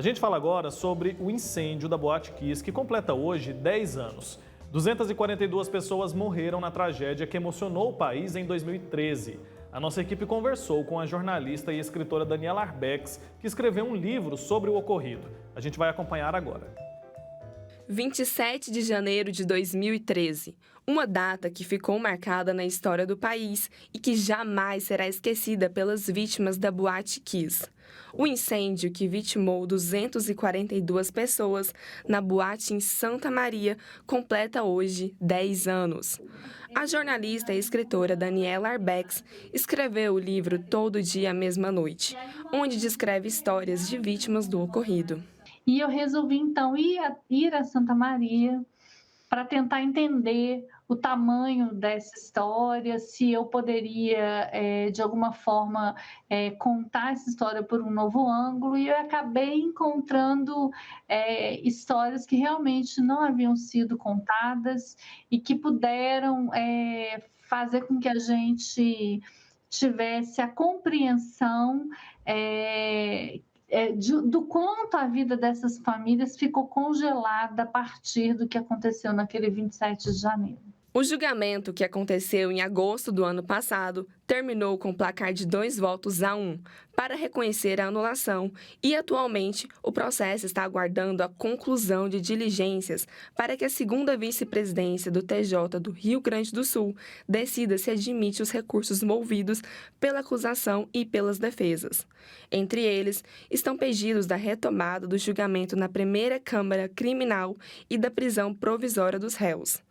A gente fala agora sobre o incêndio da Boate Kiss, que completa hoje 10 anos. 242 pessoas morreram na tragédia que emocionou o país em 2013. A nossa equipe conversou com a jornalista e escritora Daniela Arbex, que escreveu um livro sobre o ocorrido. A gente vai acompanhar agora. 27 de janeiro de 2013, uma data que ficou marcada na história do país e que jamais será esquecida pelas vítimas da Boate Kiss. O incêndio que vitimou 242 pessoas na boate em Santa Maria completa hoje 10 anos. A jornalista e escritora Daniela Arbex escreveu o livro Todo Dia, Mesma Noite, onde descreve histórias de vítimas do ocorrido. E eu resolvi, então, ir a Santa Maria para tentar entender o tamanho dessa história, se eu poderia, de alguma forma, contar essa história por um novo ângulo. E eu acabei encontrando histórias que realmente não haviam sido contadas e que puderam fazer com que a gente tivesse a compreensão do quanto a vida dessas famílias ficou congelada a partir do que aconteceu naquele 27 de janeiro. O julgamento, que aconteceu em agosto do ano passado, terminou com placar de 2-1 para reconhecer a anulação e, atualmente, o processo está aguardando a conclusão de diligências para que a segunda vice-presidência do TJ do Rio Grande do Sul decida se admite os recursos movidos pela acusação e pelas defesas. Entre eles, estão pedidos da retomada do julgamento na primeira Câmara Criminal e da prisão provisória dos réus.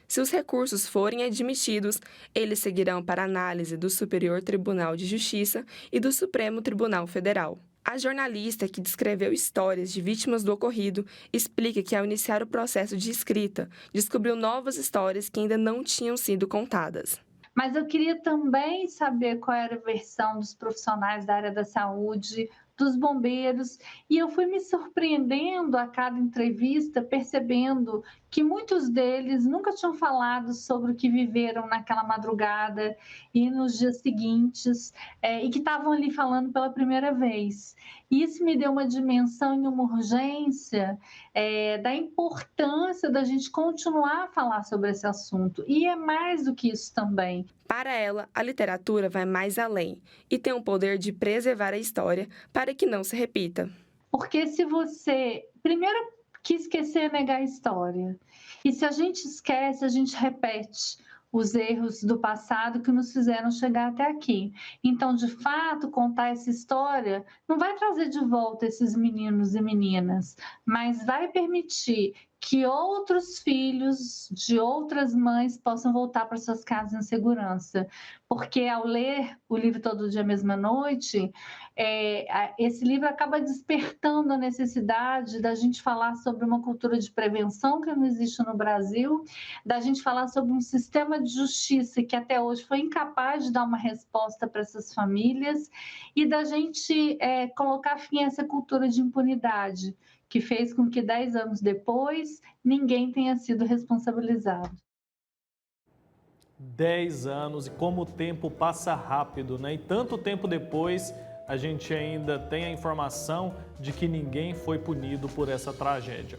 Se os recursos forem admitidos, eles seguirão para análise do Superior Tribunal de Justiça e do Supremo Tribunal Federal. A jornalista que descreveu histórias de vítimas do ocorrido explica que, ao iniciar o processo de escrita, descobriu novas histórias que ainda não tinham sido contadas. Mas eu queria também saber qual era a versão dos profissionais da área da saúde, dos bombeiros, e eu fui me surpreendendo a cada entrevista, percebendo que muitos deles nunca tinham falado sobre o que viveram naquela madrugada e nos dias seguintes, e que estavam ali falando pela primeira vez. E isso me deu uma dimensão e uma urgência da importância da gente continuar a falar sobre esse assunto. E é mais do que isso também. Para ela, a literatura vai mais além e tem o poder de preservar a história para que não se repita. Porque se você, primeiro, que esquecer é negar a história. E se a gente esquece, a gente repete os erros do passado que nos fizeram chegar até aqui. Então, de fato, contar essa história não vai trazer de volta esses meninos e meninas, mas vai permitir que outros filhos de outras mães possam voltar para suas casas em segurança. Porque ao ler o livro Todo Dia, Mesma Noite, esse livro acaba despertando a necessidade da gente falar sobre uma cultura de prevenção que não existe no Brasil, da gente falar sobre um sistema de justiça que até hoje foi incapaz de dar uma resposta para essas famílias e da gente colocar fim a essa cultura de impunidade, que fez com que 10 anos depois ninguém tenha sido responsabilizado. 10 anos, e como o tempo passa rápido, né? E tanto tempo depois, a gente ainda tem a informação de que ninguém foi punido por essa tragédia.